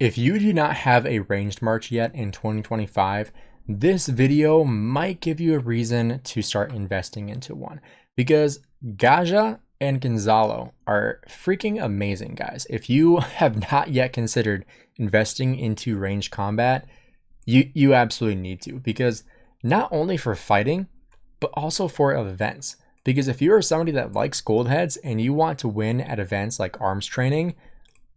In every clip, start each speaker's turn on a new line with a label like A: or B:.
A: If you do not have a ranged march yet in 2025, this video might give you a reason to start investing into one, because Gaja and Gonzalo are freaking amazing, guys. If you have not yet considered investing into ranged combat, you absolutely need to, because not only for fighting, but also for events. Because if you are somebody that likes gold heads and you want to win at events like arms training,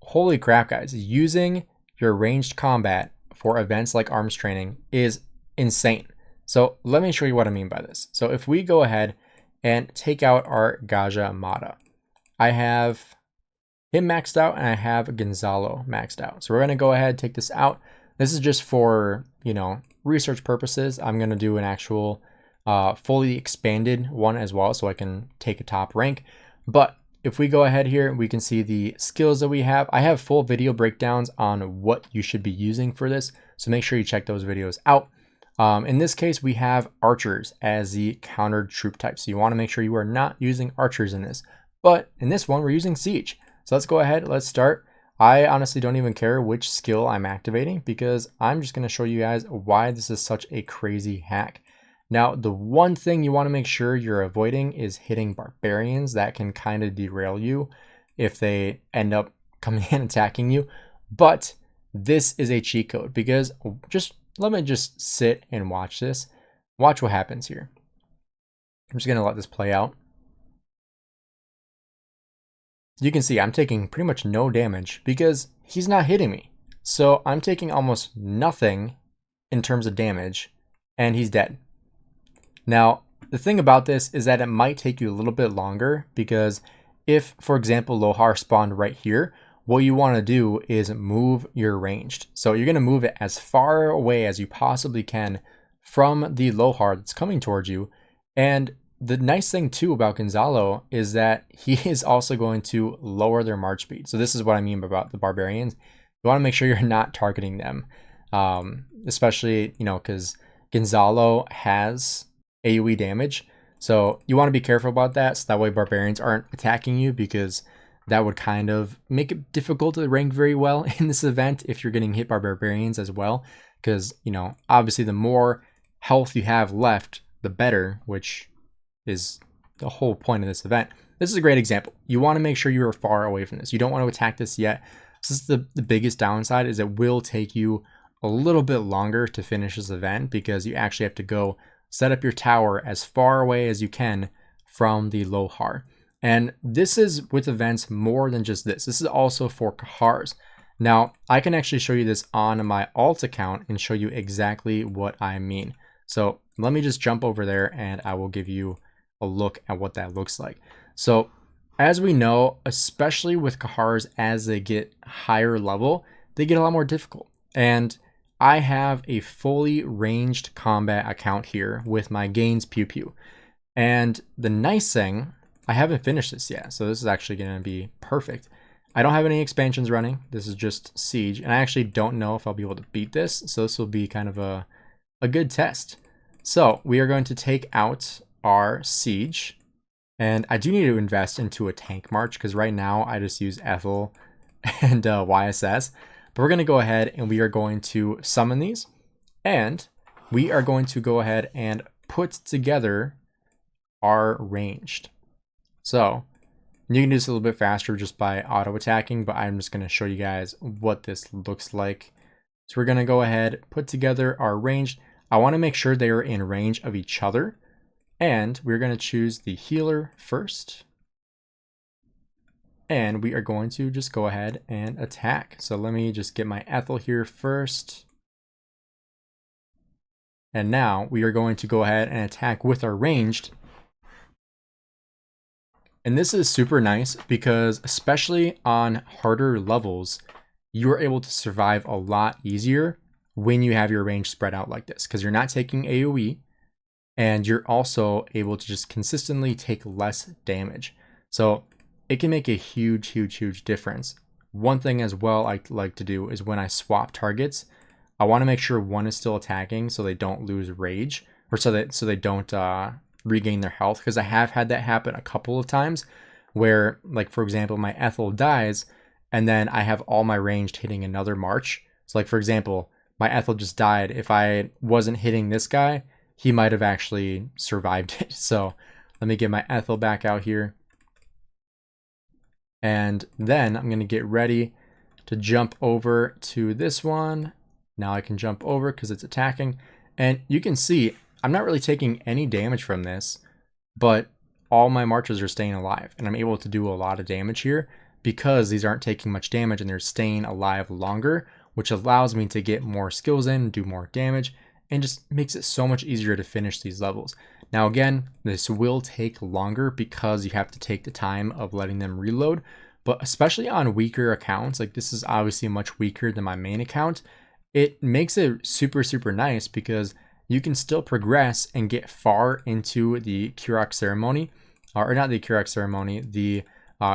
A: holy crap, guys, using your ranged combat for events like arms training is insane. So let me show you what I mean by this. So if we go ahead and take out our Gaja Mata, I have him maxed out and I have Gonzalo maxed out. So we're going to go ahead and take this out. This is just for, research purposes. I'm going to do an actual fully expanded one as well, so I can take a top rank. But if we go ahead here, we can see the skills that we have. I have full video breakdowns on what you should be using for this, so make sure you check those videos out. In this case, we have archers as the countered troop type, so you want to make sure you are not using archers in this. But in this one, we're using siege. So let's go ahead, let's start. I honestly don't even care which skill I'm activating, because I'm just going to show you guys why this is such a crazy hack. Now, the one thing you want to make sure you're avoiding is hitting barbarians. That can kind of derail you if they end up coming in attacking you. But this is a cheat code, because let me just sit and watch this. Watch what happens here. I'm just going to let this play out. You can see I'm taking pretty much no damage because he's not hitting me. So I'm taking almost nothing in terms of damage, and he's dead. Now, the thing about this is that it might take you a little bit longer, because if, for example, Lohar spawned right here, what you want to do is move your ranged. So you're going to move it as far away as you possibly can from the Lohar that's coming towards you. And the nice thing too about Gonzalo is that he is also going to lower their march speed. So this is what I mean about the barbarians. You want to make sure you're not targeting them, especially, because Gonzalo has AoE damage. So you want to be careful about that, so that way barbarians aren't attacking you, because that would kind of make it difficult to rank very well in this event if you're getting hit by barbarians as well. Because, obviously the more health you have left, the better, which is the whole point of this event. This is a great example. You want to make sure you are far away from this. You don't want to attack this yet. This is the biggest downside, is it will take you a little bit longer to finish this event, because you actually have to go set up your tower as far away as you can from the Lohar. And this is with events more than just this. This is also for Kahars. Now, I can actually show you this on my alt account and show you exactly what I mean. So let me just jump over there and I will give you a look at what that looks like. So as we know, especially with Kahars, as they get higher level, they get a lot more difficult. And I have a fully ranged combat account here with my Gainz Pew Pew. And the nice thing, I haven't finished this yet, so this is actually going to be perfect. I don't have any expansions running. This is just Siege, and I actually don't know if I'll be able to beat this, so this will be kind of a good test. So we are going to take out our Siege, and I do need to invest into a tank march, because right now I just use Ethel and YSS. But we're going to go ahead and we are going to summon these, and we are going to go ahead and put together our ranged. So you can do this a little bit faster just by auto attacking, but I'm just going to show you guys what this looks like. So we're going to go ahead, put together our ranged. I want to make sure they are in range of each other, and we're going to choose the healer first. And we are going to just go ahead and attack. So let me just get my Ethel here first. And now we are going to go ahead and attack with our ranged. And this is super nice, because especially on harder levels, you are able to survive a lot easier when you have your range spread out like this, because you're not taking AoE, and you're also able to just consistently take less damage. So it can make a huge difference. One thing as well I like to do is when I swap targets, I want to make sure one is still attacking so they don't lose rage, or so they don't regain their health, because I have had that happen a couple of times where, like, for example, my Ethel dies and then I have all my ranged hitting another march. So like, for example, my Ethel just died. If I wasn't hitting this guy, he might have actually survived it. So let me get my Ethel back out here. And then I'm going to get ready to jump over to this one. Now I can jump over because it's attacking. And you can see I'm not really taking any damage from this, but all my marches are staying alive. And I'm able to do a lot of damage here because these aren't taking much damage and they're staying alive longer, which allows me to get more skills in, do more damage, and just makes it so much easier to finish these levels. Now again, this will take longer because you have to take the time of letting them reload, but especially on weaker accounts, like this is obviously much weaker than my main account, it makes it super, super nice because you can still progress and get far into the Karak ceremony, or not the Karak ceremony, the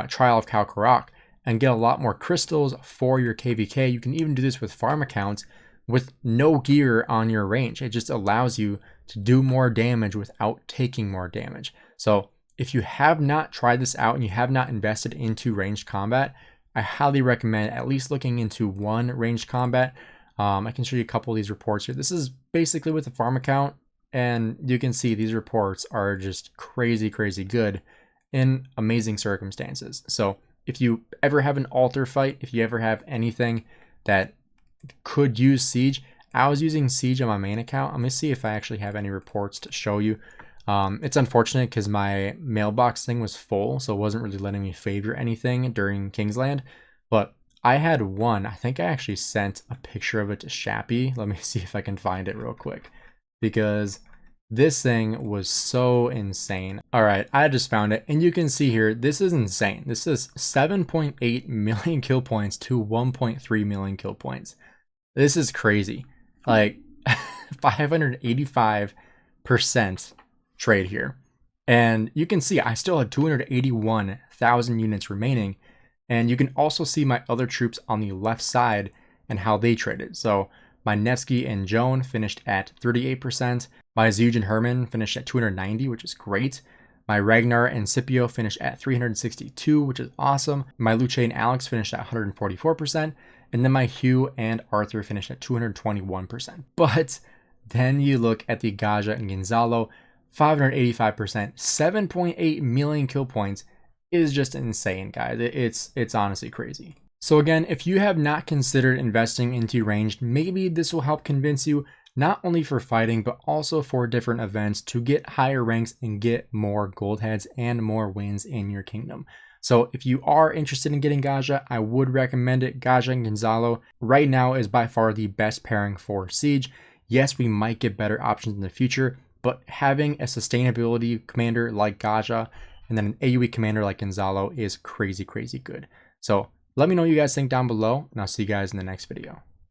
A: trial of Karak, and get a lot more crystals for your KVK. You can even do this with farm accounts with no gear on your range. It just allows you to do more damage without taking more damage. So if you have not tried this out and you have not invested into ranged combat, I highly recommend at least looking into one ranged combat. I can show you a couple of these reports here. This is basically with the farm account, and you can see these reports are just crazy, crazy good in amazing circumstances. So if you ever have an altar fight, if you ever have anything that could use siege, I was using siege on my main account. I'm gonna see if I actually have any reports to show you. It's unfortunate because my mailbox thing was full, so it wasn't really letting me favor anything during Kingsland, but I had one. I think I actually sent a picture of it to Shappy. Let me see if I can find it real quick because this thing was so insane. All right, I just found it, and you can see here, this is insane. This is 7.8 million kill points to 1.3 million kill points. This is crazy. Like 585% trade here. And you can see I still had 281,000 units remaining. And you can also see my other troops on the left side and how they traded. So my Nevsky and Joan finished at 38%. My Zuge and Herman finished at 290, which is great. My Ragnar and Scipio finished at 362, which is awesome. My Luce and Alex finished at 144%. And then my Hugh and Arthur finished at 221%. But then you look at the Gaja and Gonzalo, 585%, 7.8 million kill points is just insane, guys. It's honestly crazy. So again, if you have not considered investing into ranged, maybe this will help convince you, not only for fighting, but also for different events to get higher ranks and get more gold heads and more wins in your kingdom. So if you are interested in getting Gaja, I would recommend it. Gaja and Gonzalo right now is by far the best pairing for Siege. Yes, we might get better options in the future, but having a sustainability commander like Gaja and then an AoE commander like Gonzalo is crazy, crazy good. So let me know what you guys think down below, and I'll see you guys in the next video.